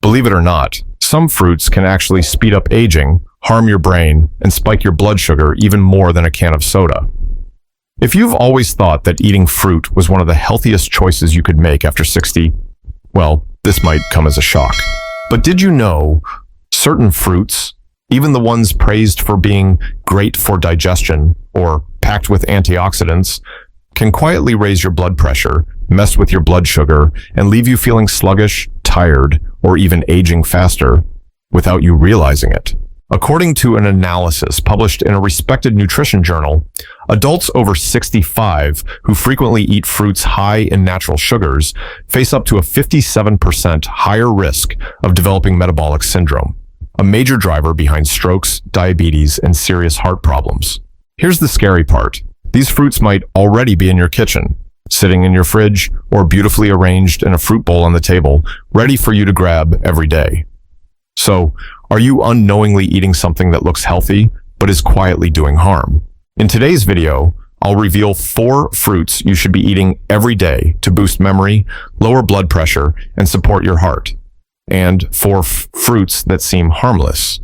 Believe it or not, some fruits can actually speed up aging, harm your brain, and spike your blood sugar even more than a can of soda. If you've always thought that eating fruit was one of the healthiest choices you could make after 60, well, this might come as a shock. But did you know certain fruits, even the ones praised for being great for digestion or packed with antioxidants, can quietly raise your blood pressure, mess with your blood sugar, and leave you feeling sluggish, tired, or even aging faster without you realizing it? According to an analysis published in a respected nutrition journal, adults over 65 who frequently eat fruits high in natural sugars face up to a 57% higher risk of developing metabolic syndrome, a major driver behind strokes, diabetes, and serious heart problems. Here's the scary part. These fruits might already be in your kitchen, sitting in your fridge, or beautifully arranged in a fruit bowl on the table, ready for you to grab every day. So, are you unknowingly eating something that looks healthy, but is quietly doing harm? In today's video, I'll reveal 4 fruits you should be eating every day to boost memory, lower blood pressure, and support your heart. And 4 fruits that seem harmless,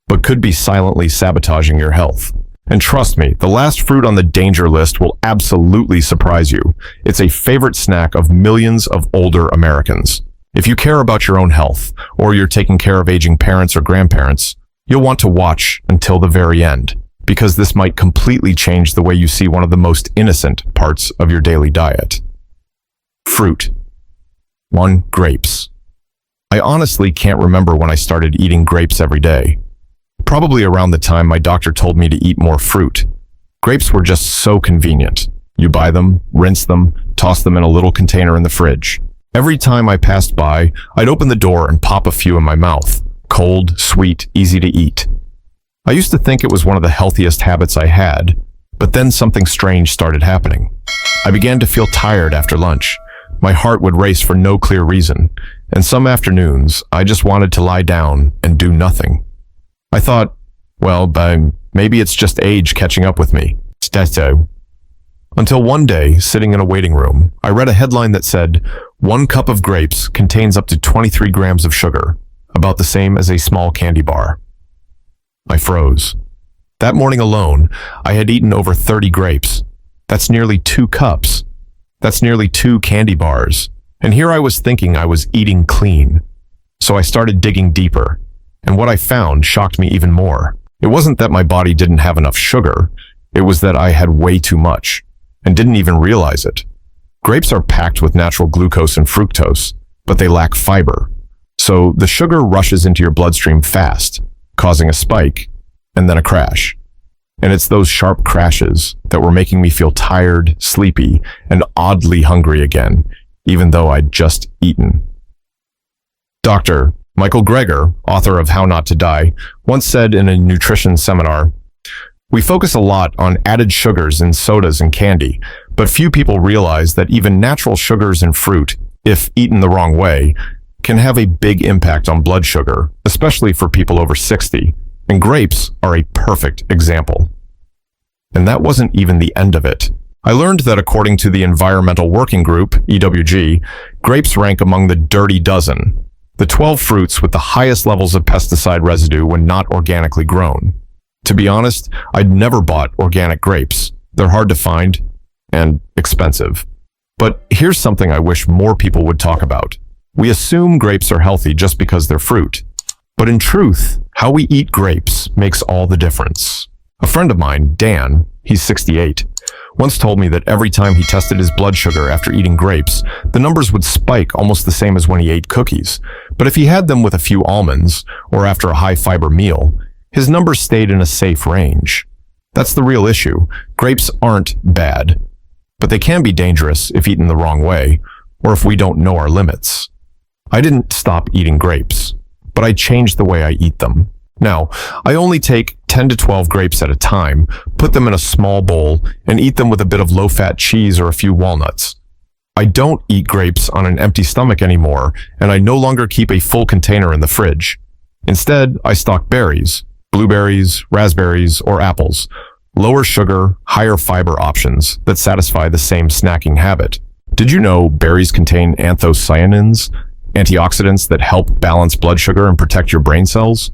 but could be silently sabotaging your health. And trust me, the last fruit on the danger list will absolutely surprise you. It's a favorite snack of millions of older Americans. If you care about your own health, or you're taking care of aging parents or grandparents, you'll want to watch until the very end, because this might completely change the way you see one of the most innocent parts of your daily diet. Fruit. 1. Grapes. I honestly can't remember when I started eating grapes every day. Probably around the time my doctor told me to eat more fruit. Grapes were just so convenient. You buy them, rinse them, toss them in a little container in the fridge. Every time I passed by, I'd open the door and pop a few in my mouth. Cold, sweet, easy to eat. I used to think it was one of the healthiest habits I had, but then something strange started happening. I began to feel tired after lunch. My heart would race for no clear reason, and some afternoons, I just wanted to lie down and do nothing. I thought, well, maybe it's just age catching up with me. Until one day, sitting in a waiting room, I read a headline that said, 1 cup of grapes contains up to 23 grams of sugar, about the same as a small candy bar. I froze. That morning alone, I had eaten over 30 grapes. That's nearly 2 cups. That's nearly 2 candy bars. And here I was thinking I was eating clean. So I started digging deeper. And what I found shocked me even more. It wasn't that my body didn't have enough sugar. It was that I had way too much, and didn't even realize it. Grapes are packed with natural glucose and fructose, but they lack fiber. So the sugar rushes into your bloodstream fast, causing a spike, and then a crash. And it's those sharp crashes that were making me feel tired, sleepy, and oddly hungry again, even though I'd just eaten. Dr. Michael Greger, author of How Not to Die, once said in a nutrition seminar, "We focus a lot on added sugars in sodas and candy, but few people realize that even natural sugars in fruit, if eaten the wrong way, can have a big impact on blood sugar, especially for people over 60, and grapes are a perfect example." And that wasn't even the end of it. I learned that according to the Environmental Working Group, EWG, grapes rank among the dirty dozen, the 12 fruits with the highest levels of pesticide residue when not organically grown. To be honest, I'd never bought organic grapes. They're hard to find and expensive. But here's something I wish more people would talk about. We assume grapes are healthy just because they're fruit. But in truth, how we eat grapes makes all the difference. A friend of mine, Dan, he's 68, once told me that every time he tested his blood sugar after eating grapes, the numbers would spike almost the same as when he ate cookies. But if he had them with a few almonds, or after a high-fiber meal, his numbers stayed in a safe range. That's the real issue. Grapes aren't bad, but they can be dangerous if eaten the wrong way, or if we don't know our limits. I didn't stop eating grapes, but I changed the way I eat them. Now, I only take 10 to 12 grapes at a time, put them in a small bowl, and eat them with a bit of low-fat cheese or a few walnuts. I don't eat grapes on an empty stomach anymore, and I no longer keep a full container in the fridge. Instead, I stock berries, blueberries, raspberries, or apples, lower sugar, higher fiber options that satisfy the same snacking habit. Did you know berries contain anthocyanins? antioxidants that help balance blood sugar and protect your brain cells.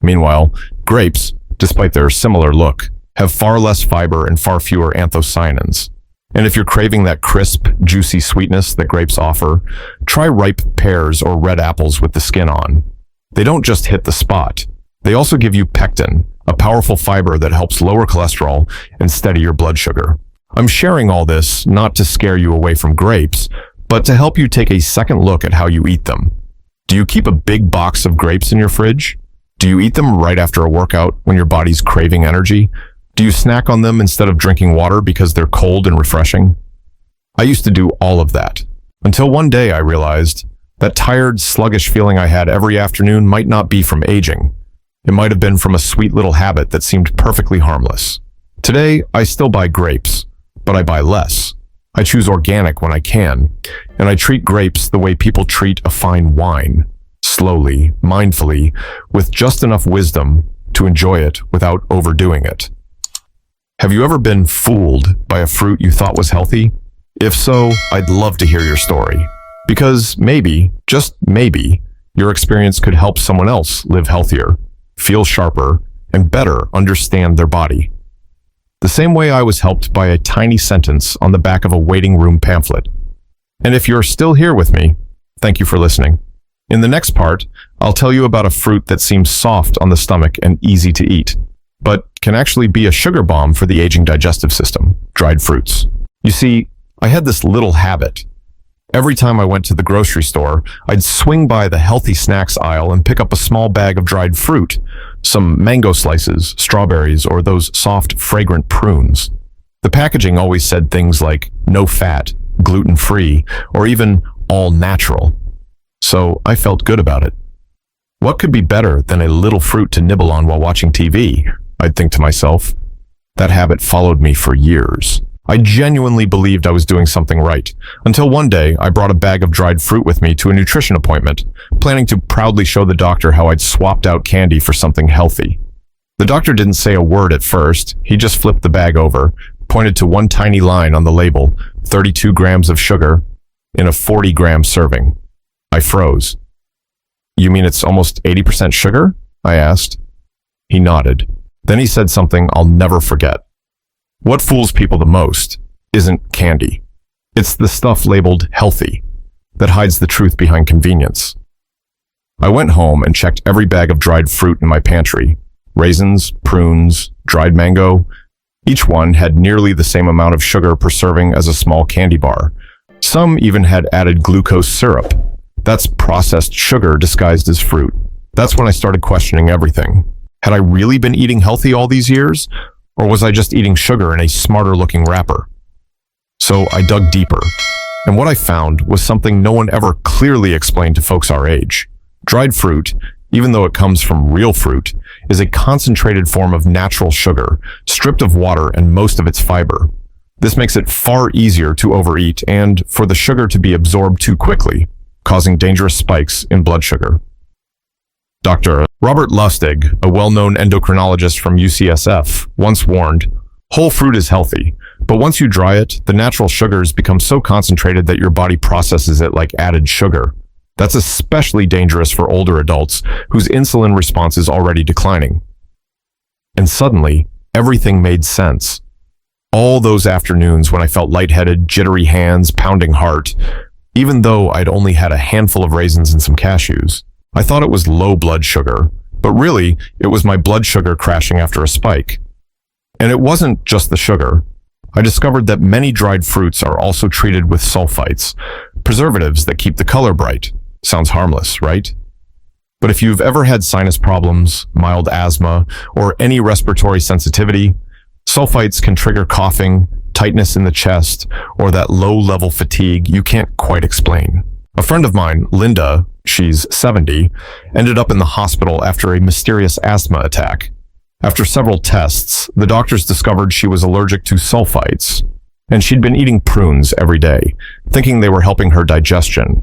Meanwhile, grapes, despite their similar look, have far less fiber and far fewer anthocyanins. And if you're craving that crisp, juicy sweetness that grapes offer, try ripe pears or red apples with the skin on. They don't just hit the spot. They also give you pectin, a powerful fiber that helps lower cholesterol and steady your blood sugar. I'm sharing all this not to scare you away from grapes, but to help you take a second look at how you eat them. Do you keep a big box of grapes in your fridge? Do you eat them right after a workout when your body's craving energy? Do you snack on them instead of drinking water because they're cold and refreshing? I used to do all of that, until one day I realized that tired, sluggish feeling I had every afternoon might not be from aging. It might have been from a sweet little habit that seemed perfectly harmless. Today, I still buy grapes, but I buy less. I choose organic when I can, and I treat grapes the way people treat a fine wine, slowly, mindfully, with just enough wisdom to enjoy it without overdoing it. Have you ever been fooled by a fruit you thought was healthy? If so, I'd love to hear your story. Because maybe, just maybe, your experience could help someone else live healthier, feel sharper, and better understand their body. The same way I was helped by a tiny sentence on the back of a waiting room pamphlet. And if you're still here with me, thank you for listening. In the next part, I'll tell you about a fruit that seems soft on the stomach and easy to eat, but can actually be a sugar bomb for the aging digestive system: dried fruits. You see, I had this little habit. Every time I went to the grocery store, I'd swing by the healthy snacks aisle and pick up a small bag of dried fruit, some mango slices, strawberries, or those soft, fragrant prunes. The packaging always said things like no fat, gluten-free, or even all natural. So I felt good about it. What could be better than a little fruit to nibble on while watching TV? I'd think to myself. That habit followed me for years. I genuinely believed I was doing something right, until one day I brought a bag of dried fruit with me to a nutrition appointment, planning to proudly show the doctor how I'd swapped out candy for something healthy. The doctor didn't say a word at first. He just flipped the bag over, pointed to one tiny line on the label, 32 grams of sugar in a 40-gram serving. I froze. "You mean it's almost 80% sugar?" I asked. He nodded. Then he said something I'll never forget. What fools people the most isn't candy. It's the stuff labeled healthy that hides the truth behind convenience. I went home and checked every bag of dried fruit in my pantry. Raisins, prunes, dried mango. Each one had nearly the same amount of sugar per serving as a small candy bar. Some even had added glucose syrup. That's processed sugar disguised as fruit. That's when I started questioning everything. Had I really been eating healthy all these years? Or was I just eating sugar in a smarter-looking wrapper? So I dug deeper, and what I found was something no one ever clearly explained to folks our age. Dried fruit, even though it comes from real fruit, is a concentrated form of natural sugar, stripped of water and most of its fiber. This makes it far easier to overeat and for the sugar to be absorbed too quickly, causing dangerous spikes in blood sugar. Dr. Robert Lustig, a well-known endocrinologist from UCSF, once warned, "Whole fruit is healthy, but once you dry it, the natural sugars become so concentrated that your body processes it like added sugar. That's especially dangerous for older adults whose insulin response is already declining." And suddenly, everything made sense. All those afternoons when I felt lightheaded, jittery hands, pounding heart, even though I'd only had a handful of raisins and some cashews. I thought it was low blood sugar, but really, it was my blood sugar crashing after a spike. And it wasn't just the sugar. I discovered that many dried fruits are also treated with sulfites, preservatives that keep the color bright. Sounds harmless, right? But if you've ever had sinus problems, mild asthma, or any respiratory sensitivity, sulfites can trigger coughing, tightness in the chest, or that low-level fatigue you can't quite explain. A friend of mine, Linda, she's 70, ended up in the hospital after a mysterious asthma attack. After several tests, the doctors discovered she was allergic to sulfites, and she'd been eating prunes every day, thinking they were helping her digestion.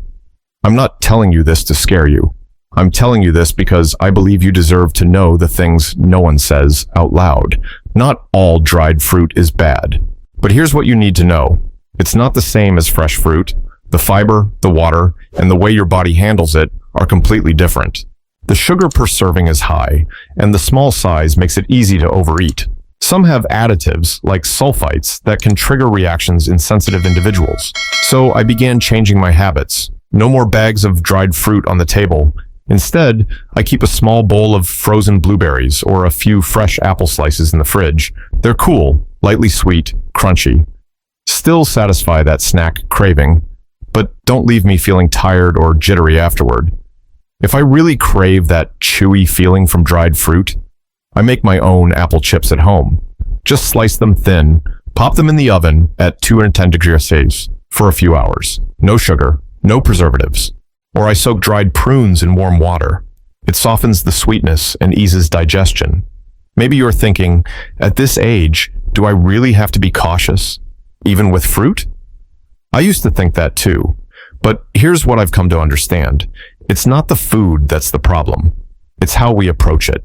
I'm not telling you this to scare you. I'm telling you this because I believe you deserve to know the things no one says out loud. Not all dried fruit is bad. But here's what you need to know. It's not the same as fresh fruit. The fiber, the water, and the way your body handles it are completely different. The sugar per serving is high, and the small size makes it easy to overeat. Some have additives, like sulfites, that can trigger reactions in sensitive individuals. So I began changing my habits. No more bags of dried fruit on the table. Instead, I keep a small bowl of frozen blueberries or a few fresh apple slices in the fridge. They're cool, lightly sweet, crunchy. Still satisfy that snack craving, but don't leave me feeling tired or jittery afterward. If I really crave that chewy feeling from dried fruit, I make my own apple chips at home. Just slice them thin, pop them in the oven at 210 degrees Celsius for a few hours. No sugar, no preservatives. Or I soak dried prunes in warm water. It softens the sweetness and eases digestion. Maybe you're thinking, at this age, do I really have to be cautious, even with fruit? I used to think that too, but here's what I've come to understand. It's not the food that's the problem. It's how we approach it.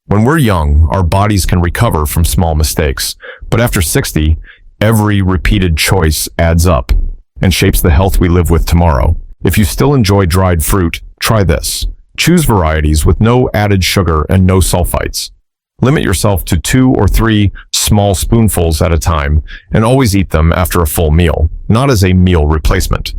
When we're young, our bodies can recover from small mistakes, but after 60, every repeated choice adds up and shapes the health we live with tomorrow. If you still enjoy dried fruit, try this. Choose varieties with no added sugar and no sulfites. Limit yourself to 2 or 3 small spoonfuls at a time, and always eat them after a full meal, not as a meal replacement.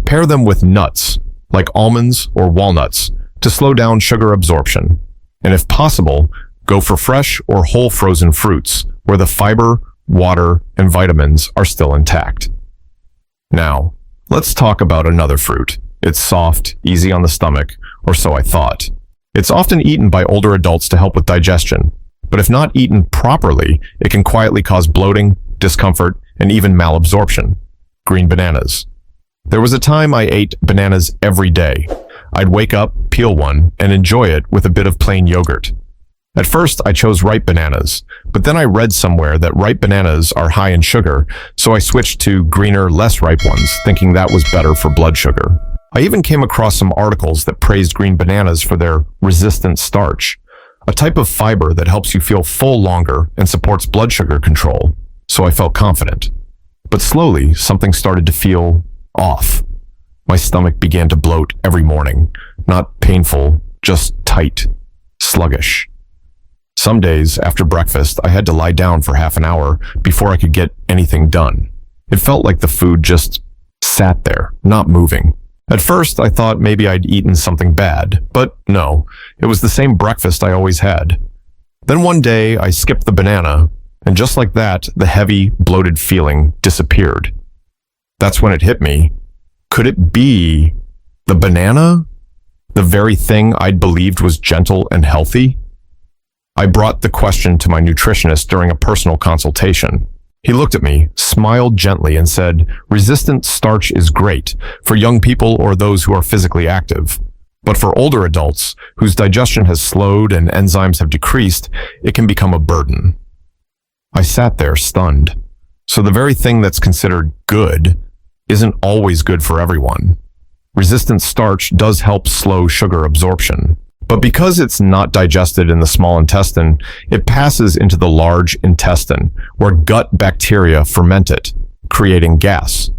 Pair them with nuts, like almonds or walnuts, to slow down sugar absorption. And if possible, go for fresh or whole frozen fruits, where the fiber, water, and vitamins are still intact. Now, let's talk about another fruit. It's soft, easy on the stomach, or so I thought. It's often eaten by older adults to help with digestion, but if not eaten properly, it can quietly cause bloating, discomfort, and even malabsorption. Green bananas. There was a time I ate bananas every day. I'd wake up, peel one, and enjoy it with a bit of plain yogurt. At first, I chose ripe bananas, but then I read somewhere that ripe bananas are high in sugar, so I switched to greener, less ripe ones, thinking that was better for blood sugar. I even came across some articles that praised green bananas for their resistant starch, a type of fiber that helps you feel full longer and supports blood sugar control, so I felt confident. But slowly, something started to feel off. My stomach began to bloat every morning, not painful, just tight, sluggish. Some days, after breakfast, I had to lie down for half an hour before I could get anything done. It felt like the food just sat there, not moving. At first, I thought maybe I'd eaten something bad, but no, it was the same breakfast I always had. Then one day, I skipped the banana, and just like that, the heavy, bloated feeling disappeared. That's when it hit me. Could it be the banana? The very thing I'd believed was gentle and healthy? I brought the question to my nutritionist during a personal consultation. He looked at me, smiled gently, and said, "Resistant starch is great for young people or those who are physically active. But for older adults, whose digestion has slowed and enzymes have decreased, it can become a burden." I sat there stunned. So the very thing that's considered good isn't always good for everyone. Resistant starch does help slow sugar absorption. But because it's not digested in the small intestine, it passes into the large intestine, where gut bacteria ferment it, creating gas.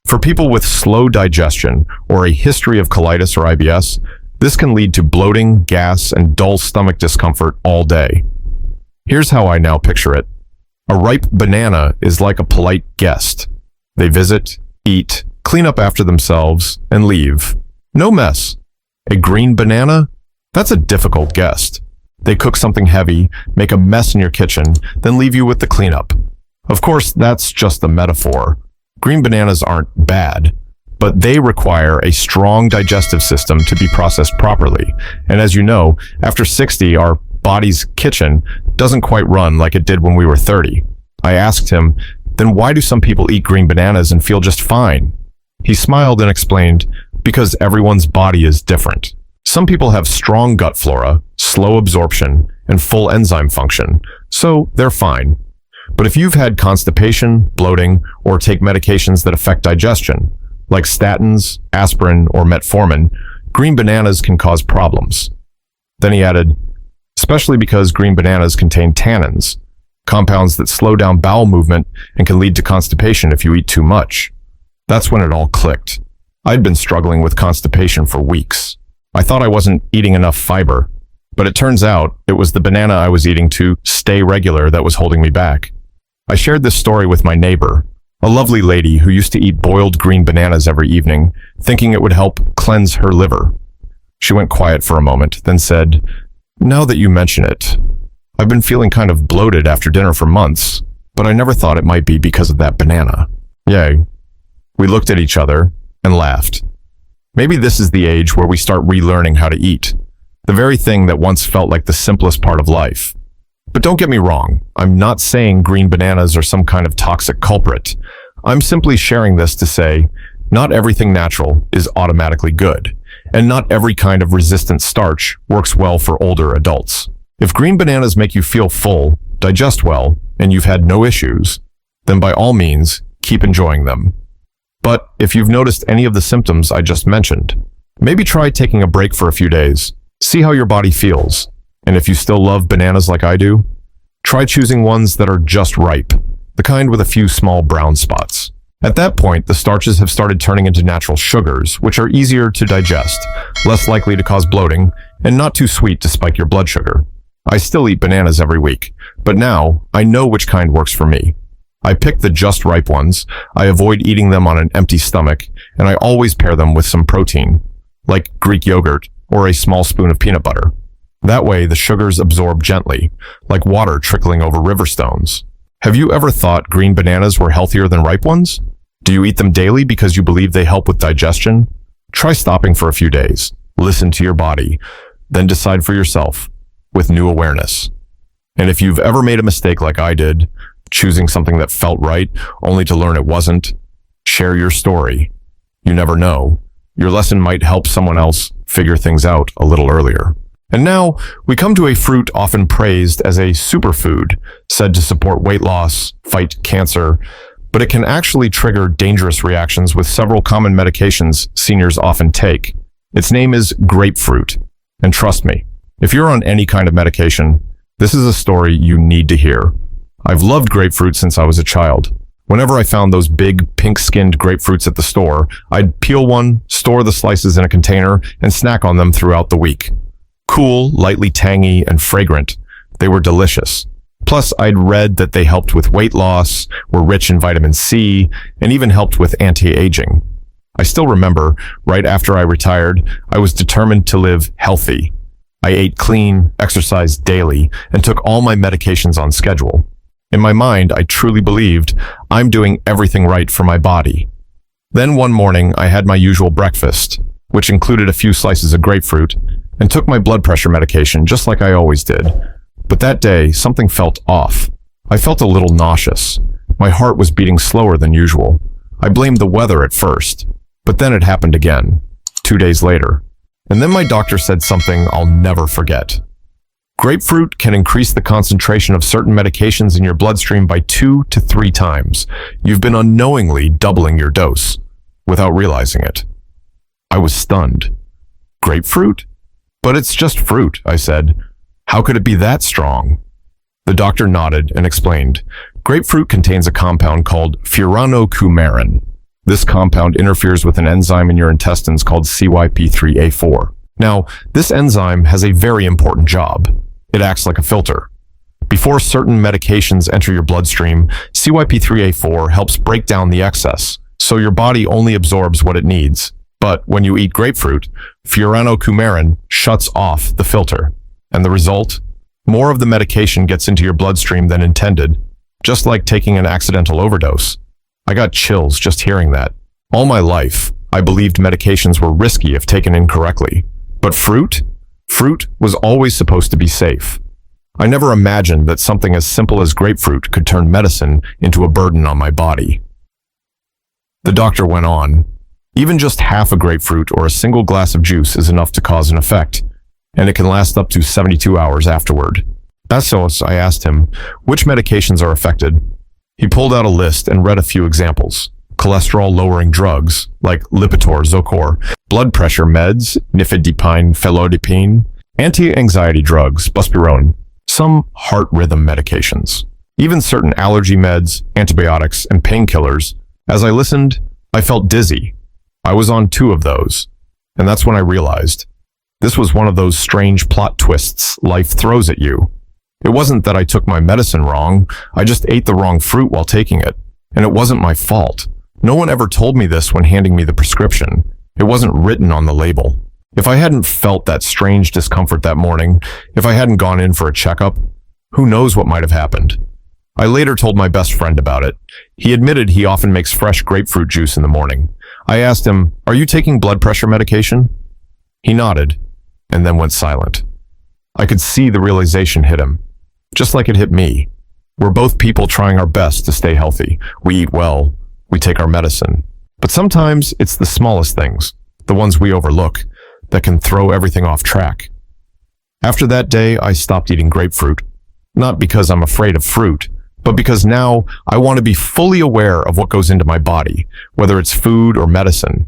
For people with slow digestion or a history of colitis or IBS, this can lead to bloating, gas, and dull stomach discomfort all day. Here's how I now picture it. A ripe banana is like a polite guest. They visit, eat, clean up after themselves, and leave. No mess. A green banana? That's a difficult guest. They cook something heavy, make a mess in your kitchen, then leave you with the cleanup. Of course, that's just a metaphor. Green bananas aren't bad, but they require a strong digestive system to be processed properly. And as you know, after 60, our body's kitchen doesn't quite run like it did when we were 30. I asked him, then why do some people eat green bananas and feel just fine? He smiled and explained, because everyone's body is different. Some people have strong gut flora, slow absorption, and full enzyme function, so they're fine. But if you've had constipation, bloating, or take medications that affect digestion, like statins, aspirin, or metformin, green bananas can cause problems. Then he added, especially because green bananas contain tannins, compounds that slow down bowel movement and can lead to constipation if you eat too much. That's when it all clicked. I'd been struggling with constipation for weeks. I thought I wasn't eating enough fiber, but it turns out it was the banana I was eating to stay regular that was holding me back. I shared this story with my neighbor, a lovely lady who used to eat boiled green bananas every evening, thinking it would help cleanse her liver. She went quiet for a moment, then said, "Now that you mention it, I've been feeling kind of bloated after dinner for months, but I never thought it might be because of that banana." Yay. We looked at each other and laughed. Maybe this is the age where we start relearning how to eat, the very thing that once felt like the simplest part of life. But don't get me wrong, I'm not saying green bananas are some kind of toxic culprit. I'm simply sharing this to say, not everything natural is automatically good, and not every kind of resistant starch works well for older adults. If green bananas make you feel full, digest well, and you've had no issues, then by all means, keep enjoying them. But if you've noticed any of the symptoms I just mentioned, maybe try taking a break for a few days. See how your body feels. And if you still love bananas like I do, try choosing ones that are just ripe, the kind with a few small brown spots. At that point, the starches have started turning into natural sugars, which are easier to digest, less likely to cause bloating, and not too sweet to spike your blood sugar. I still eat bananas every week, but now I know which kind works for me. I pick the just ripe ones, I avoid eating them on an empty stomach, and I always pair them with some protein, like Greek yogurt or a small spoon of peanut butter. That way, the sugars absorb gently, like water trickling over river stones. Have you ever thought green bananas were healthier than ripe ones? Do you eat them daily because you believe they help with digestion? Try stopping for a few days, listen to your body, then decide for yourself with new awareness. And if you've ever made a mistake like I did, choosing something that felt right only to learn it wasn't, share your story. You never know. Your lesson might help someone else figure things out a little earlier. And now we come to a fruit often praised as a superfood, said to support weight loss, fight cancer, but it can actually trigger dangerous reactions with several common medications seniors often take. Its name is grapefruit. And trust me, if you're on any kind of medication, this is a story you need to hear. I've loved grapefruit since I was a child. Whenever I found those big, pink-skinned grapefruits at the store, I'd peel one, store the slices in a container, and snack on them throughout the week. Cool, lightly tangy, and fragrant, they were delicious. Plus, I'd read that they helped with weight loss, were rich in vitamin C, and even helped with anti-aging. I still remember, right after I retired, I was determined to live healthy. I ate clean, exercised daily, and took all my medications on schedule. In my mind, I truly believed I'm doing everything right for my body. Then one morning, I had my usual breakfast, which included a few slices of grapefruit, and took my blood pressure medication just like I always did. But that day, something felt off. I felt a little nauseous. My heart was beating slower than usual. I blamed the weather at first, but then it happened again, 2 days later. And then my doctor said something I'll never forget. Grapefruit can increase the concentration of certain medications in your bloodstream by 2 to 3 times. You've been unknowingly doubling your dose, without realizing it. I was stunned. Grapefruit? But it's just fruit, I said. How could it be that strong? The doctor nodded and explained. Grapefruit contains a compound called furanocoumarin. This compound interferes with an enzyme in your intestines called CYP3A4. Now, this enzyme has a very important job. It acts like a filter. Before certain medications enter your bloodstream, CYP3A4 helps break down the excess, so your body only absorbs what it needs. But when you eat grapefruit, furanocoumarin shuts off the filter. And the result? More of the medication gets into your bloodstream than intended, just like taking an accidental overdose. I got chills just hearing that. All my life, I believed medications were risky if taken incorrectly. But fruit? Fruit was always supposed to be safe. I never imagined that something as simple as grapefruit could turn medicine into a burden on my body. The doctor went on. Even just half a grapefruit or a single glass of juice is enough to cause an effect, and it can last up to 72 hours afterward. So I asked him, which medications are affected? He pulled out a list and read a few examples. Cholesterol-lowering drugs, like Lipitor, Zocor, blood pressure meds, nifedipine, felodipine, anti-anxiety drugs, buspirone, some heart rhythm medications, even certain allergy meds, antibiotics, and painkillers. As I listened, I felt dizzy. I was on 2 of those. And that's when I realized this was one of those strange plot twists life throws at you. It wasn't that I took my medicine wrong. I just ate the wrong fruit while taking it. And it wasn't my fault. No one ever told me this when handing me the prescription. It wasn't written on the label. If I hadn't felt that strange discomfort that morning, if I hadn't gone in for a checkup, who knows what might have happened. I later told my best friend about it. He admitted he often makes fresh grapefruit juice in the morning. I asked him, "Are you taking blood pressure medication?" He nodded, and then went silent. I could see the realization hit him, just like it hit me. We're both people trying our best to stay healthy. We eat well, we take our medicine. But sometimes it's the smallest things, the ones we overlook, that can throw everything off track. After that day, I stopped eating grapefruit. Not because I'm afraid of fruit, but because now I want to be fully aware of what goes into my body, whether it's food or medicine.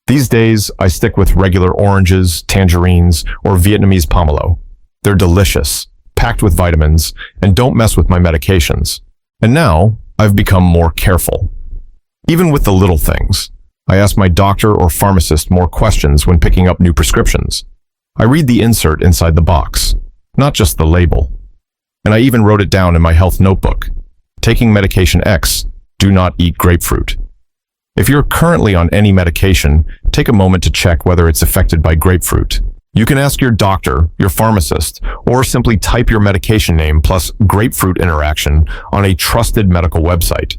These days, I stick with regular oranges, tangerines, or Vietnamese pomelo. They're delicious, packed with vitamins, and don't mess with my medications. And now, I've become more careful. Even with the little things, I ask my doctor or pharmacist more questions when picking up new prescriptions. I read the insert inside the box, not just the label. And I even wrote it down in my health notebook. Taking medication X, do not eat grapefruit. If you're currently on any medication, take a moment to check whether it's affected by grapefruit. You can ask your doctor, your pharmacist, or simply type your medication name plus grapefruit interaction on a trusted medical website.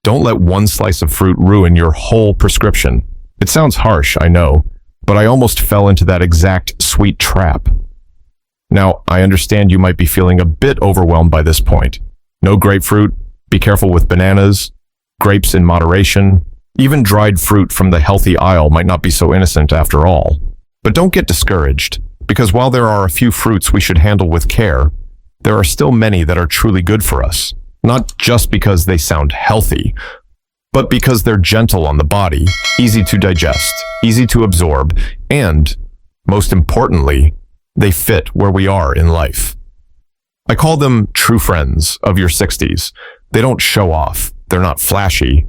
Don't let one slice of fruit ruin your whole prescription. It sounds harsh, I know, but I almost fell into that exact sweet trap. Now, I understand you might be feeling a bit overwhelmed by this point. No grapefruit, be careful with bananas, grapes in moderation. Even dried fruit from the healthy aisle might not be so innocent after all. But don't get discouraged, because while there are a few fruits we should handle with care, there are still many that are truly good for us. Not just because they sound healthy, but because they're gentle on the body, easy to digest, easy to absorb, and, most importantly, they fit where we are in life. I call them true friends of your 60s. They don't show off, they're not flashy,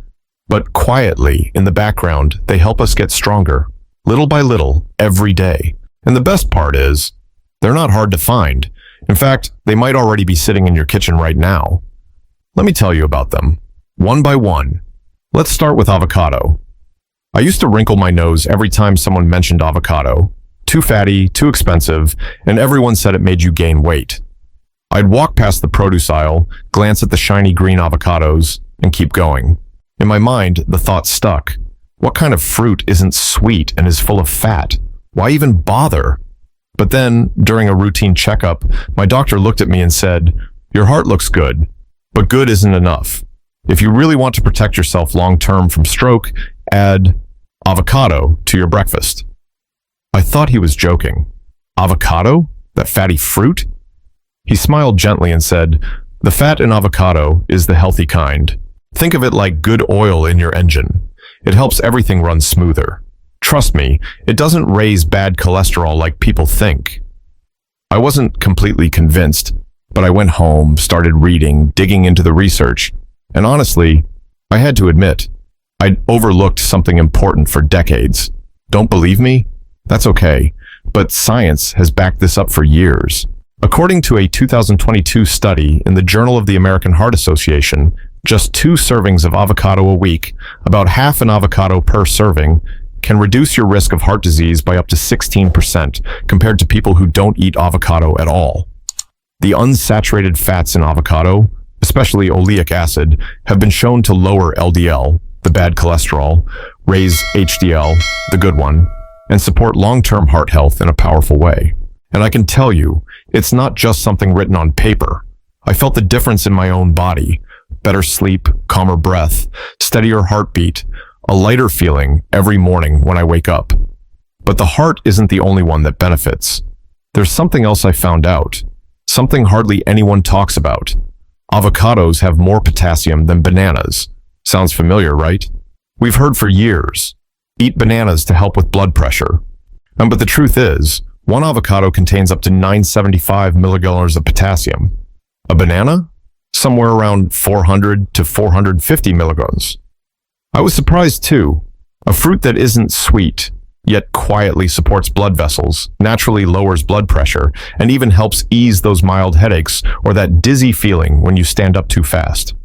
but quietly, in the background, they help us get stronger, little by little, every day. And the best part is, they're not hard to find. In fact, they might already be sitting in your kitchen right now. Let me tell you about them, one by one. Let's start with avocado. I used to wrinkle my nose every time someone mentioned avocado. Too fatty, too expensive, and everyone said it made you gain weight. I'd walk past the produce aisle, glance at the shiny green avocados, and keep going. In my mind, the thought stuck. What kind of fruit isn't sweet and is full of fat? Why even bother? But then, during a routine checkup, my doctor looked at me and said, "Your heart looks good, but good isn't enough. If you really want to protect yourself long-term from stroke, add avocado to your breakfast." I thought he was joking. Avocado? That fatty fruit? He smiled gently and said, "The fat in avocado is the healthy kind. Think of it like good oil in your engine. It helps everything run smoother. Trust me, it doesn't raise bad cholesterol like people think." I wasn't completely convinced, but I went home, started reading, digging into the research, and honestly, I had to admit, I'd overlooked something important for decades. Don't believe me? That's okay, but science has backed this up for years. According to a 2022 study in the Journal of the American Heart Association, just 2 servings of avocado a week, about half an avocado per serving, can reduce your risk of heart disease by up to 16% compared to people who don't eat avocado at all. The unsaturated fats in avocado, especially oleic acid, have been shown to lower LDL, the bad cholesterol, raise HDL, the good one, and support long-term heart health in a powerful way. And I can tell you, it's not just something written on paper. I felt the difference in my own body. Better sleep, calmer breath, steadier heartbeat, a lighter feeling every morning when I wake up. But the heart isn't the only one that benefits. There's something else I found out, something hardly anyone talks about. Avocados have more potassium than bananas. Sounds familiar, right? We've heard for years, eat bananas to help with blood pressure. But the truth is, one avocado contains up to 975 milligallons of potassium. A banana? Somewhere around 400 to 450 milligrams. I was surprised too. A fruit that isn't sweet, yet quietly supports blood vessels, naturally lowers blood pressure, and even helps ease those mild headaches or that dizzy feeling when you stand up too fast.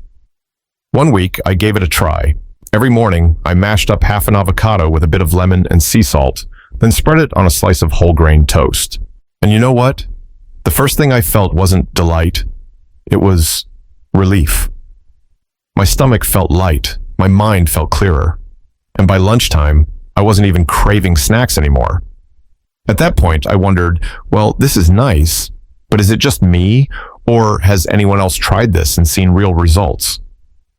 One week, I gave it a try. Every morning, I mashed up half an avocado with a bit of lemon and sea salt, then spread it on a slice of whole grain toast. And you know what? The first thing I felt wasn't delight. It was relief. My stomach felt light. My mind felt clearer. And by lunchtime, I wasn't even craving snacks anymore. At that point, I wondered, well, this is nice, but is it just me, or has anyone else tried this and seen real results?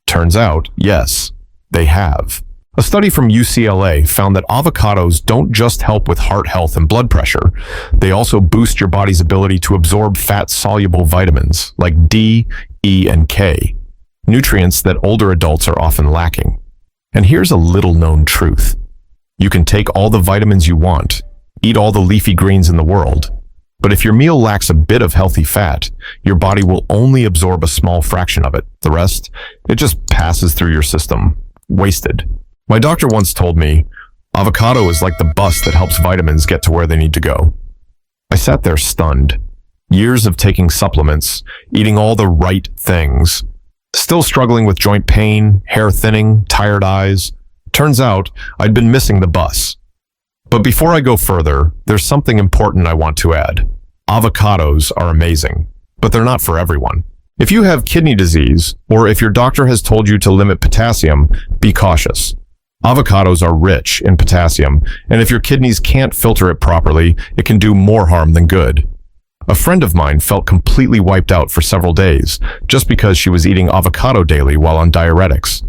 Turns out, yes, they have. A study from UCLA found that avocados don't just help with heart health and blood pressure. They also boost your body's ability to absorb fat-soluble vitamins like D, E, and K, nutrients that older adults are often lacking. And here's a little-known truth. You can take all the vitamins you want, eat all the leafy greens in the world, but if your meal lacks a bit of healthy fat, your body will only absorb a small fraction of it. The rest, it just passes through your system, wasted. My doctor once told me, avocado is like the bus that helps vitamins get to where they need to go. I sat there stunned. Years of taking supplements, eating all the right things, still struggling with joint pain, hair thinning, tired eyes. Turns out, I'd been missing the bus. But before I go further, there's something important I want to add. Avocados are amazing, but they're not for everyone. If you have kidney disease, or if your doctor has told you to limit potassium, be cautious. Avocados are rich in potassium, and if your kidneys can't filter it properly, it can do more harm than good. A friend of mine felt completely wiped out for several days, just because she was eating avocado daily while on diuretics.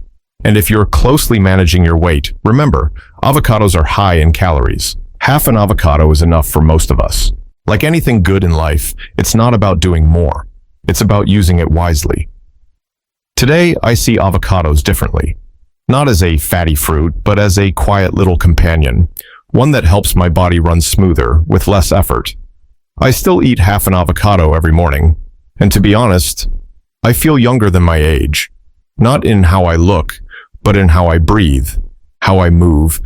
And if you're closely managing your weight, remember, avocados are high in calories. Half an avocado is enough for most of us. Like anything good in life, it's not about doing more. It's about using it wisely. Today, I see avocados differently. Not as a fatty fruit, but as a quiet little companion, one that helps my body run smoother with less effort. I still eat half an avocado every morning, and to be honest, I feel younger than my age. Not in how I look, but in how I breathe, how I move,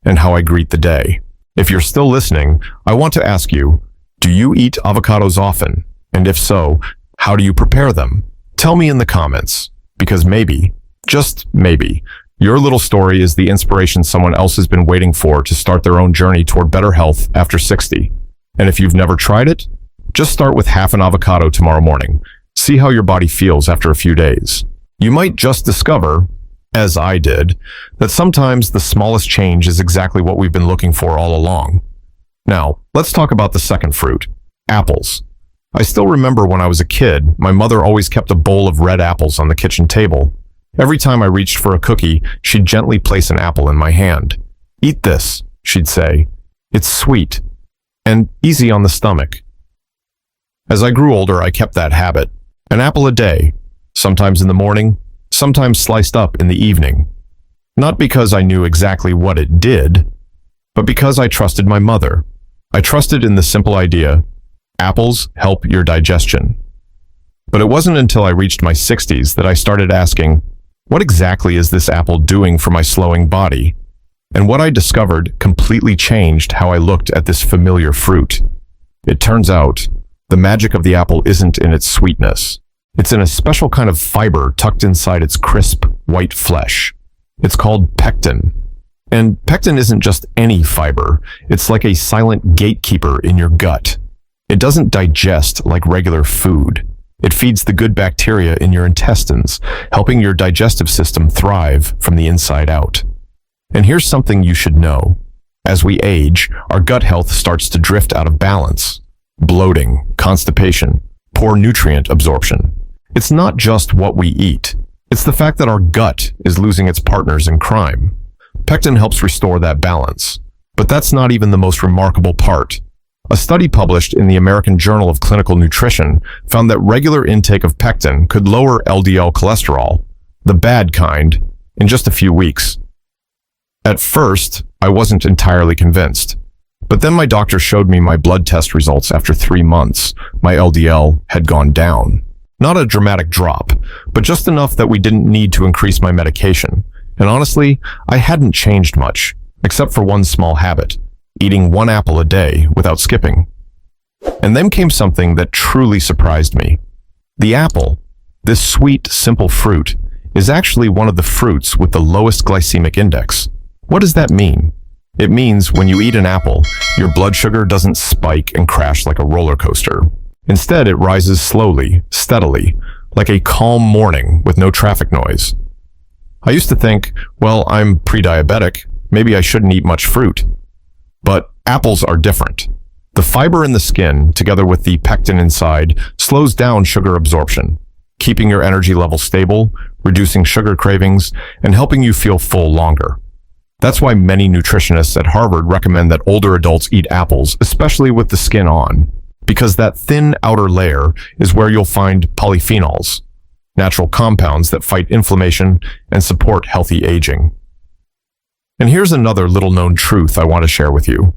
and how I greet the day. If you're still listening, I want to ask you, do you eat avocados often? And if so, how do you prepare them? Tell me in the comments, because maybe, just maybe, your little story is the inspiration someone else has been waiting for to start their own journey toward better health after 60. And if you've never tried it, just start with half an avocado tomorrow morning. See how your body feels after a few days. You might just discover, as I did, that sometimes the smallest change is exactly what we've been looking for all along. Now, let's talk about the second fruit, apples. I still remember when I was a kid, my mother always kept a bowl of red apples on the kitchen table. Every time I reached for a cookie, she'd gently place an apple in my hand. "Eat this," she'd say. "It's sweet and easy on the stomach." As I grew older, I kept that habit. An apple a day, sometimes in the morning, sometimes sliced up in the evening. Not because I knew exactly what it did, but because I trusted my mother. I trusted in the simple idea, apples help your digestion. But it wasn't until I reached my 60s that I started asking, what exactly is this apple doing for my slowing body? And what I discovered completely changed how I looked at this familiar fruit. It turns out, the magic of the apple isn't in its sweetness. It's in a special kind of fiber tucked inside its crisp, white flesh. It's called pectin. And pectin isn't just any fiber. It's like a silent gatekeeper in your gut. It doesn't digest like regular food. It feeds the good bacteria in your intestines, helping your digestive system thrive from the inside out. And here's something you should know. As we age, our gut health starts to drift out of balance. Bloating, constipation, poor nutrient absorption. It's not just what we eat. It's the fact that our gut is losing its partners in crime. Pectin helps restore that balance. But that's not even the most remarkable part. A study published in the American Journal of Clinical Nutrition found that regular intake of pectin could lower LDL cholesterol, the bad kind, in just a few weeks. At first, I wasn't entirely convinced. But then my doctor showed me my blood test results after 3 months. My LDL had gone down. Not a dramatic drop, but just enough that we didn't need to increase my medication. And honestly, I hadn't changed much, except for one small habit, eating one apple a day without skipping. And then came something that truly surprised me. The apple, this sweet, simple fruit, is actually one of the fruits with the lowest glycemic index. What does that mean? It means when you eat an apple, your blood sugar doesn't spike and crash like a roller coaster. Instead, it rises slowly, steadily, like a calm morning with no traffic noise. I used to think, well, I'm pre-diabetic, maybe I shouldn't eat much fruit. But apples are different. The fiber in the skin, together with the pectin inside, slows down sugar absorption, keeping your energy level stable, reducing sugar cravings, and helping you feel full longer. That's why many nutritionists at Harvard recommend that older adults eat apples, especially with the skin on, because that thin outer layer is where you'll find polyphenols, natural compounds that fight inflammation and support healthy aging. And here's another little-known truth I want to share with you.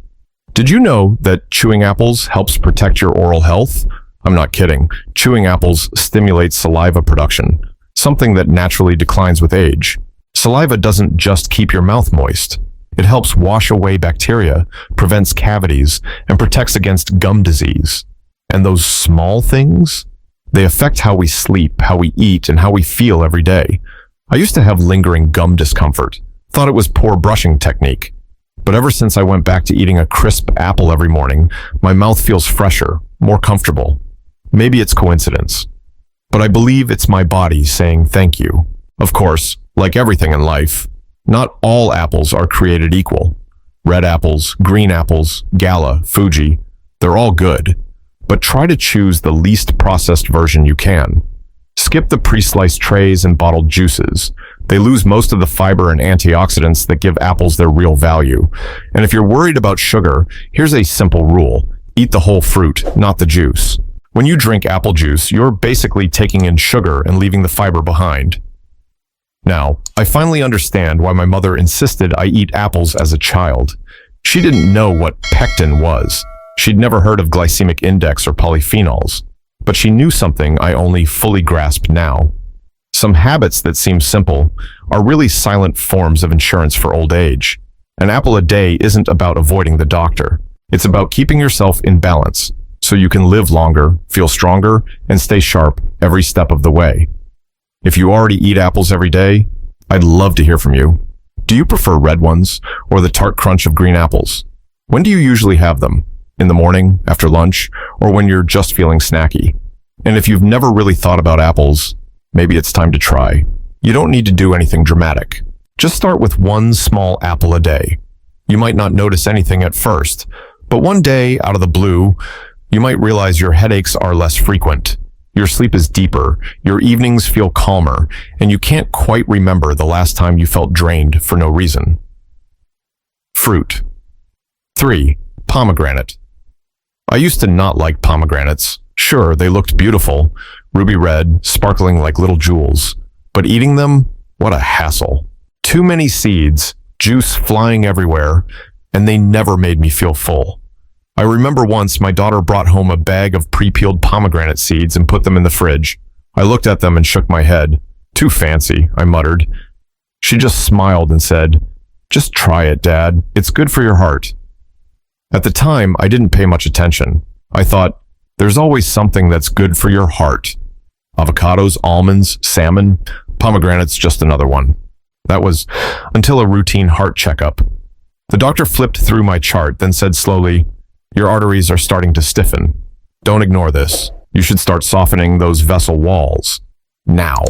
Did you know that chewing apples helps protect your oral health? I'm not kidding. Chewing apples stimulates saliva production, something that naturally declines with age. Saliva doesn't just keep your mouth moist. It helps wash away bacteria, prevents cavities, and protects against gum disease. And those small things? They affect how we sleep, how we eat, and how we feel every day. I used to have lingering gum discomfort. Thought it was poor brushing technique. But ever since I went back to eating a crisp apple every morning, my mouth feels fresher, more comfortable. Maybe it's coincidence. But I believe it's my body saying thank you. Of course, like everything in life, not all apples are created equal. Red apples, green apples, Gala, Fuji, they're all good. But try to choose the least processed version you can. Skip the pre-sliced trays and bottled juices. They lose most of the fiber and antioxidants that give apples their real value. And if you're worried about sugar, here's a simple rule. Eat the whole fruit, not the juice. When you drink apple juice, you're basically taking in sugar and leaving the fiber behind. Now, I finally understand why my mother insisted I eat apples as a child. She didn't know what pectin was. She'd never heard of glycemic index or polyphenols. But she knew something I only fully grasp now. Some habits that seem simple are really silent forms of insurance for old age. An apple a day isn't about avoiding the doctor. It's about keeping yourself in balance so you can live longer, feel stronger, and stay sharp every step of the way. If you already eat apples every day, I'd love to hear from you. Do you prefer red ones or the tart crunch of green apples? When do you usually have them? In the morning, after lunch, or when you're just feeling snacky? And if you've never really thought about apples, maybe it's time to try. You don't need to do anything dramatic. Just start with one small apple a day. You might not notice anything at first, but one day, out of the blue, you might realize your headaches are less frequent. Your sleep is deeper, your evenings feel calmer, and you can't quite remember the last time you felt drained for no reason. Fruit. 3. Pomegranate. I used to not like pomegranates. Sure, they looked beautiful, ruby red, sparkling like little jewels. But eating them? What a hassle. Too many seeds, juice flying everywhere, and they never made me feel full. I remember once my daughter brought home a bag of pre-peeled pomegranate seeds and put them in the fridge. I looked at them and shook my head. Too fancy, I muttered. She just smiled and said, "Just try it, Dad. It's good for your heart." At the time, I didn't pay much attention. I thought, there's always something that's good for your heart. Avocados, almonds, salmon, pomegranates, just another one. That was until a routine heart checkup. The doctor flipped through my chart, then said slowly, "Your arteries are starting to stiffen. Don't ignore this. You should start softening those vessel walls. Now."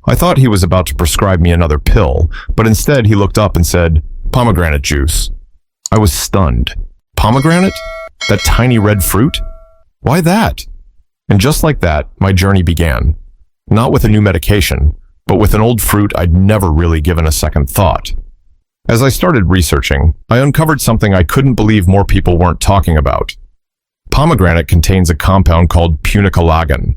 I thought he was about to prescribe me another pill, but instead he looked up and said, "Pomegranate juice." I was stunned. Pomegranate? That tiny red fruit? Why that? And just like that, my journey began. Not with a new medication, but with an old fruit I'd never really given a second thought. As I started researching, I uncovered something I couldn't believe more people weren't talking about. Pomegranate contains a compound called punicolagon,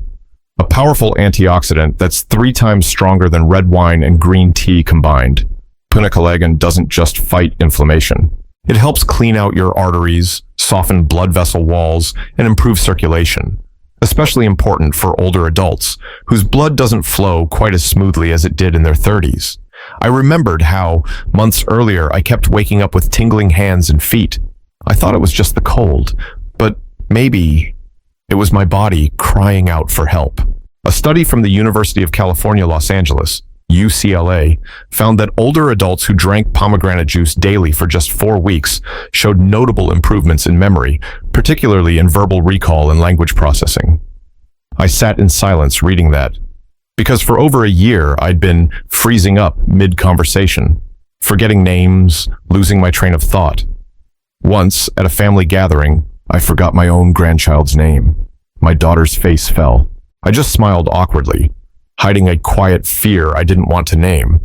a powerful antioxidant that's 3 times stronger than red wine and green tea combined. Punicolagon doesn't just fight inflammation. It helps clean out your arteries, soften blood vessel walls, and improve circulation, especially important for older adults whose blood doesn't flow quite as smoothly as it did in their 30s. I remembered how, months earlier, I kept waking up with tingling hands and feet. I thought it was just the cold, but maybe it was my body crying out for help. A study from the University of California, Los Angeles, UCLA, found that older adults who drank pomegranate juice daily for just 4 weeks showed notable improvements in memory, particularly in verbal recall and language processing. I sat in silence reading that, because for over a year I'd been freezing up mid-conversation, forgetting names, losing my train of thought. Once, at a family gathering, I forgot my own grandchild's name. My daughter's face fell. I just smiled awkwardly, hiding a quiet fear I didn't want to name.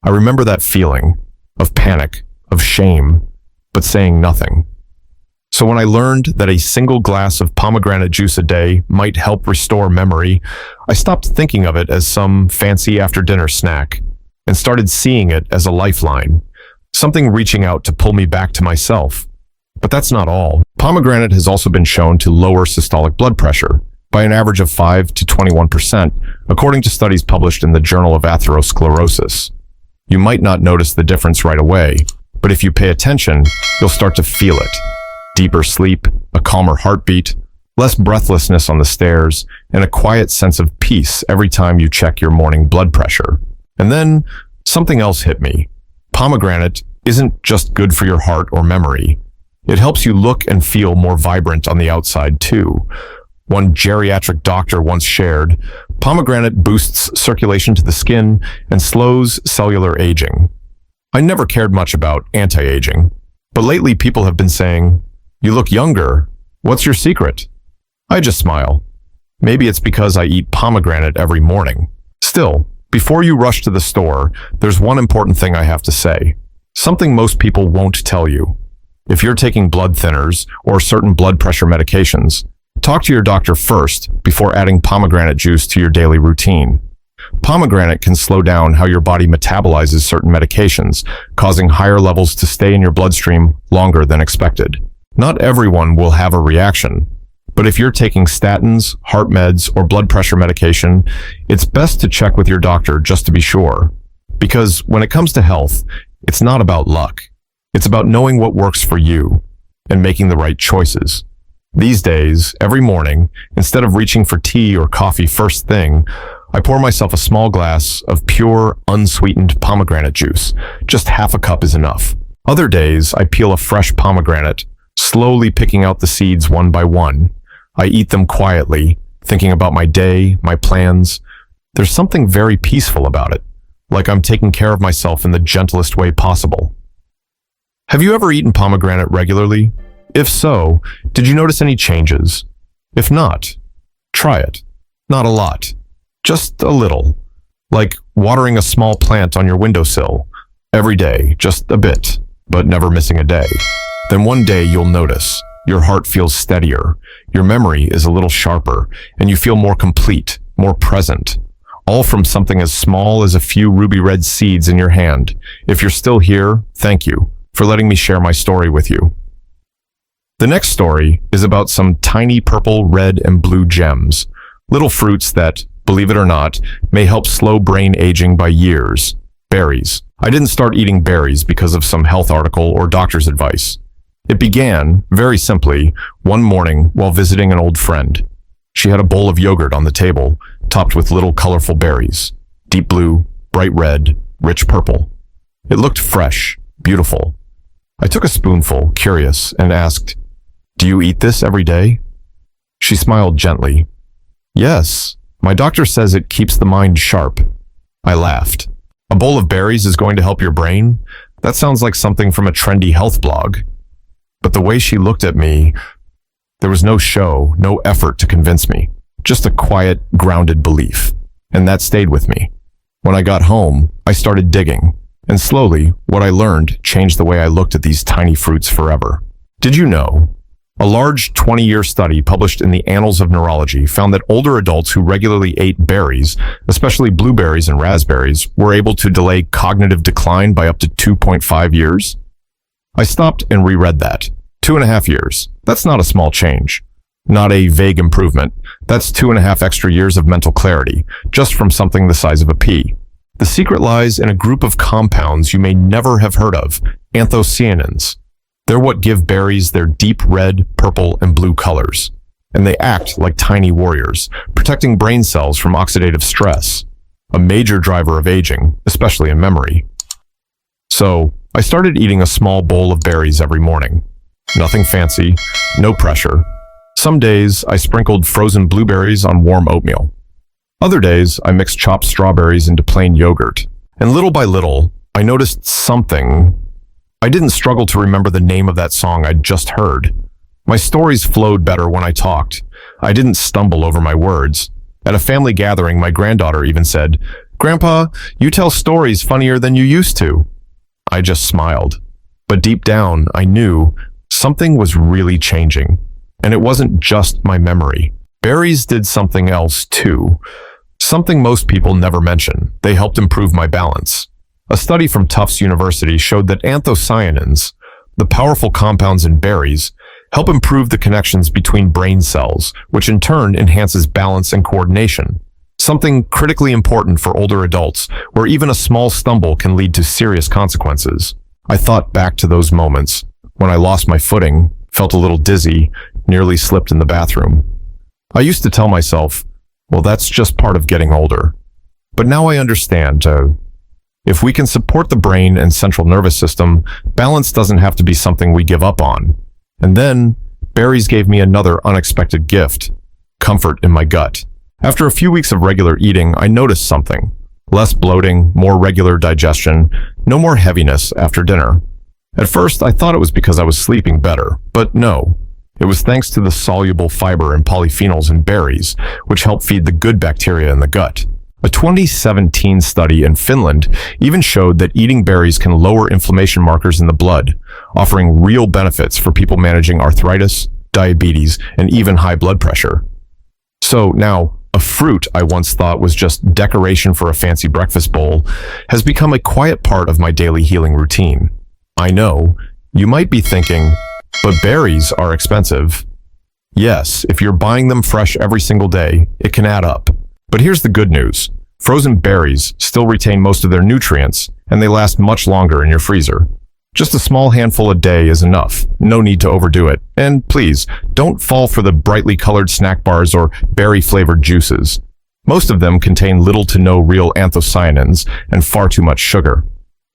I remember that feeling of panic, of shame, but saying nothing. So when I learned that a single glass of pomegranate juice a day might help restore memory, I stopped thinking of it as some fancy after-dinner snack and started seeing it as a lifeline, something reaching out to pull me back to myself. But that's not all. Pomegranate has also been shown to lower systolic blood pressure by an average of 5 to 21%, according to studies published in the Journal of Atherosclerosis. You might not notice the difference right away, but if you pay attention, you'll start to feel it. Deeper sleep, a calmer heartbeat, less breathlessness on the stairs, and a quiet sense of peace every time you check your morning blood pressure. And then something else hit me. Pomegranate isn't just good for your heart or memory. It helps you look and feel more vibrant on the outside too. One geriatric doctor once shared, pomegranate boosts circulation to the skin and slows cellular aging. I never cared much about anti-aging, but lately people have been saying, "You look younger. What's your secret?" I just smile. Maybe it's because I eat pomegranate every morning. Still, before you rush to the store, there's one important thing I have to say. Something most people won't tell you. If you're taking blood thinners or certain blood pressure medications, talk to your doctor first before adding pomegranate juice to your daily routine. Pomegranate can slow down how your body metabolizes certain medications, causing higher levels to stay in your bloodstream longer than expected. Not everyone will have a reaction, but if you're taking statins, heart meds, or blood pressure medication, it's best to check with your doctor just to be sure. Because when it comes to health, it's not about luck. It's about knowing what works for you and making the right choices. These days, every morning, instead of reaching for tea or coffee first thing, I pour myself a small glass of pure, unsweetened pomegranate juice. Just half a cup is enough. Other days, I peel a fresh pomegranate, slowly picking out the seeds one by one. I eat them quietly, thinking about my day, my plans. There's something very peaceful about it, like I'm taking care of myself in the gentlest way possible. Have you ever eaten pomegranate regularly? If so, did you notice any changes? If not, try it. Not a lot. Just a little. Like watering a small plant on your windowsill. Every day, just a bit, but never missing a day. Then one day you'll notice. Your heart feels steadier. Your memory is a little sharper, and you feel more complete, more present. All from something as small as a few ruby red seeds in your hand. If you're still here, thank you for letting me share my story with you. The next story is about some tiny purple, red, and blue gems, little fruits that, believe it or not, may help slow brain aging by years. Berries. I didn't start eating berries because of some health article or doctor's advice. It began, very simply, one morning while visiting an old friend. She had a bowl of yogurt on the table, topped with little colorful berries. Deep blue, bright red, rich purple. It looked fresh, beautiful. I took a spoonful, curious, and asked, "Do you eat this every day?" She smiled gently. "Yes, my doctor says it keeps the mind sharp." I laughed. "A bowl of berries is going to help your brain? That sounds like something from a trendy health blog." But the way she looked at me, there was no show, no effort to convince me, just a quiet, grounded belief. And that stayed with me. When I got home, I started digging, and slowly, what I learned changed the way I looked at these tiny fruits forever. Did you know? A large 20-year study published in the Annals of Neurology found that older adults who regularly ate berries, especially blueberries and raspberries, were able to delay cognitive decline by up to 2.5 years. I stopped and reread that. 2.5 years. That's not a small change. Not a vague improvement. That's 2.5 extra years of mental clarity, just from something the size of a pea. The secret lies in a group of compounds you may never have heard of, anthocyanins. They're what give berries their deep red, purple, and blue colors. And they act like tiny warriors, protecting brain cells from oxidative stress, a major driver of aging, especially in memory. So, I started eating a small bowl of berries every morning. Nothing fancy, no pressure. Some days, I sprinkled frozen blueberries on warm oatmeal. Other days, I mixed chopped strawberries into plain yogurt. And little by little, I noticed something. I didn't struggle to remember the name of that song I'd just heard. My stories flowed better when I talked. I didn't stumble over my words. At a family gathering, my granddaughter even said, "Grandpa, you tell stories funnier than you used to." I just smiled. But deep down, I knew something was really changing. And it wasn't just my memory. Berries did something else too. Something most people never mention. They helped improve my balance. A study from Tufts University showed that anthocyanins, the powerful compounds in berries, help improve the connections between brain cells, which in turn enhances balance and coordination. Something critically important for older adults, where even a small stumble can lead to serious consequences. I thought back to those moments when I lost my footing, felt a little dizzy, nearly slipped in the bathroom. I used to tell myself, well, that's just part of getting older. But now I understand, if we can support the brain and central nervous system, balance doesn't have to be something we give up on. And then, berries gave me another unexpected gift, comfort in my gut. After a few weeks of regular eating, I noticed something. Less bloating, more regular digestion, no more heaviness after dinner. At first, I thought it was because I was sleeping better, but no. It was thanks to the soluble fiber and polyphenols in berries, which help feed the good bacteria in the gut. A 2017 study in Finland even showed that eating berries can lower inflammation markers in the blood, offering real benefits for people managing arthritis, diabetes, and even high blood pressure. So now, a fruit I once thought was just decoration for a fancy breakfast bowl has become a quiet part of my daily healing routine. I know, you might be thinking, but berries are expensive. Yes, if you're buying them fresh every single day, it can add up. But here's the good news. Frozen berries still retain most of their nutrients, and they last much longer in your freezer. Just a small handful a day is enough. No need to overdo it. And please, don't fall for the brightly colored snack bars or berry-flavored juices. Most of them contain little to no real anthocyanins and far too much sugar.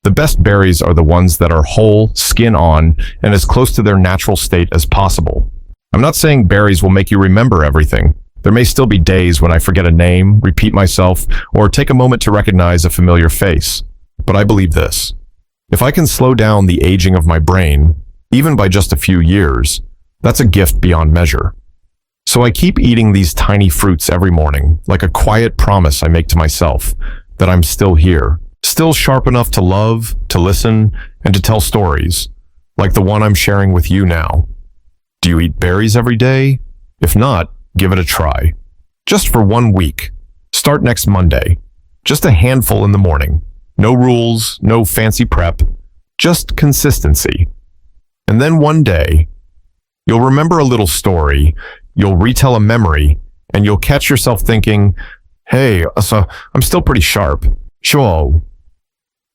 The best berries are the ones that are whole, skin on, and as close to their natural state as possible. I'm not saying berries will make you remember everything. There may still be days when I forget a name, repeat myself, or take a moment to recognize a familiar face. But I believe this. If I can slow down the aging of my brain, even by just a few years, that's a gift beyond measure. So I keep eating these tiny fruits every morning, like a quiet promise I make to myself that I'm still here. Still sharp enough to love, to listen, and to tell stories, like the one I'm sharing with you now. Do you eat berries every day? If not, give it a try. Just for 1 week. Start next Monday. Just a handful in the morning. No rules, no fancy prep, just consistency. And then one day, you'll remember a little story, you'll retell a memory, and you'll catch yourself thinking, hey, so I'm still pretty sharp. Sure.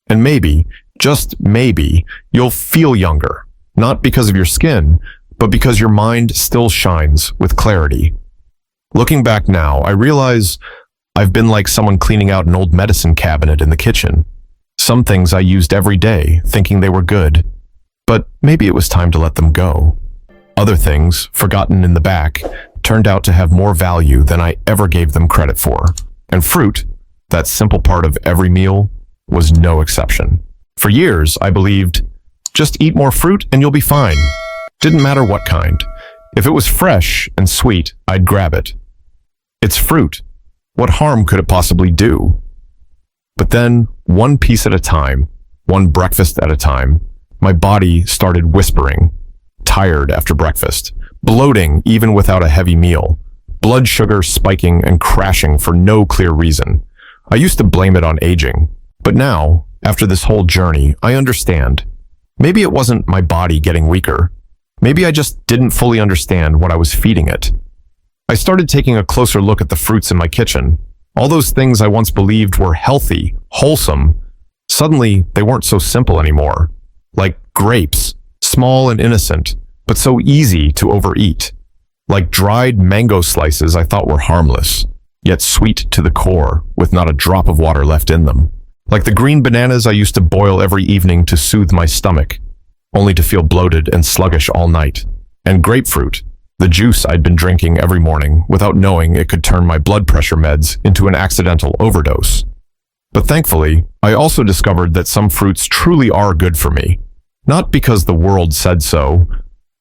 And maybe, just maybe, you'll feel younger, not because of your skin, but because your mind still shines with clarity. Looking back now, I realize I've been like someone cleaning out an old medicine cabinet in the kitchen. Some things I used every day, thinking they were good, but maybe it was time to let them go. Other things, forgotten in the back, turned out to have more value than I ever gave them credit for. And fruit, that simple part of every meal, was no exception. For years, I believed, just eat more fruit and you'll be fine. Didn't matter what kind. If it was fresh and sweet, I'd grab it. It's fruit. What harm could it possibly do? But then, one piece at a time, one breakfast at a time, my body started whispering, tired after breakfast, bloating even without a heavy meal, blood sugar spiking and crashing for no clear reason. I used to blame it on aging. But now, after this whole journey, I understand. Maybe it wasn't my body getting weaker. Maybe I just didn't fully understand what I was feeding it. I started taking a closer look at the fruits in my kitchen. All those things I once believed were healthy wholesome, suddenly they weren't so simple anymore. Like grapes, small and innocent, but so easy to overeat. Like dried mango slices I thought were harmless, yet sweet to the core, with not a drop of water left in them. Like the green bananas I used to boil every evening to soothe my stomach, only to feel bloated and sluggish all night. And grapefruit, the juice I'd been drinking every morning without knowing it could turn my blood pressure meds into an accidental overdose. But thankfully, I also discovered that some fruits truly are good for me. Not because the world said so,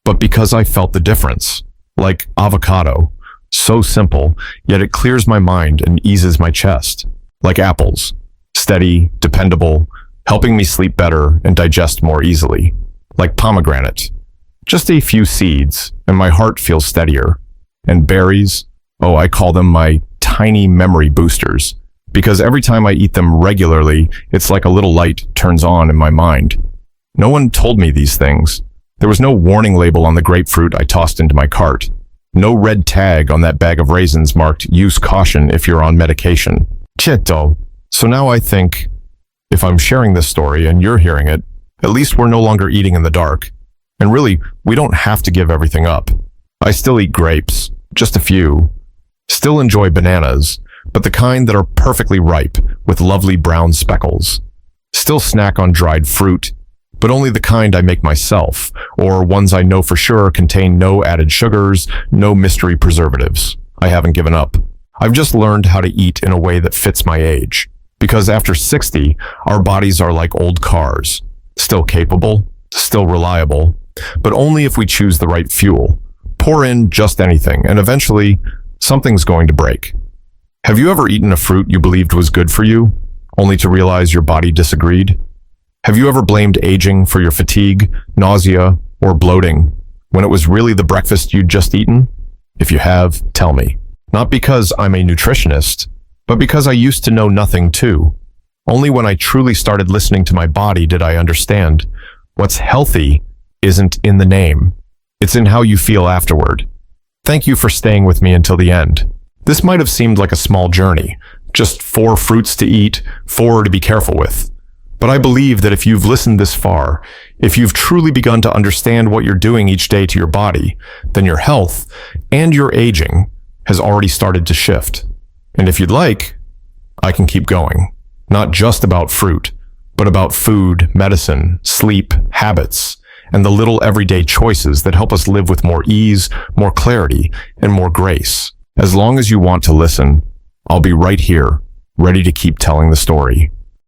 but because I felt the difference. Like avocado, so simple, yet it clears my mind and eases my chest. Like apples, steady, dependable, helping me sleep better and digest more easily. Like pomegranate, just a few seeds, and my heart feels steadier. And berries, oh, I call them my tiny memory boosters, because every time I eat them regularly, it's like a little light turns on in my mind. No one told me these things. There was no warning label on the grapefruit I tossed into my cart. No red tag on that bag of raisins marked "Use caution if you're on medication." Cheto. So now I think, if I'm sharing this story and you're hearing it, at least we're no longer eating in the dark. And really, we don't have to give everything up. I still eat grapes, just a few. Still enjoy bananas, but the kind that are perfectly ripe with lovely brown speckles. Still snack on dried fruit, but only the kind I make myself, or ones I know for sure contain no added sugars, no mystery preservatives. I haven't given up. I've just learned how to eat in a way that fits my age. Because after 60, our bodies are like old cars. Still capable, still reliable, but only if we choose the right fuel. Pour in just anything, and eventually, something's going to break. Have you ever eaten a fruit you believed was good for you, only to realize your body disagreed? Have you ever blamed aging for your fatigue, nausea, or bloating, when it was really the breakfast you'd just eaten? If you have, tell me. Not because I'm a nutritionist, but because I used to know nothing too. Only when I truly started listening to my body did I understand what's healthy isn't in the name. It's in how you feel afterward. Thank you for staying with me until the end. This might have seemed like a small journey, just 4 fruits to eat, 4 to be careful with. But I believe that if you've listened this far, if you've truly begun to understand what you're doing each day to your body, then your health and your aging has already started to shift. And if you'd like, I can keep going. Not just about fruit, but about food, medicine, sleep, habits, and the little everyday choices that help us live with more ease, more clarity, and more grace. As long as you want to listen, I'll be right here, ready to keep telling the story.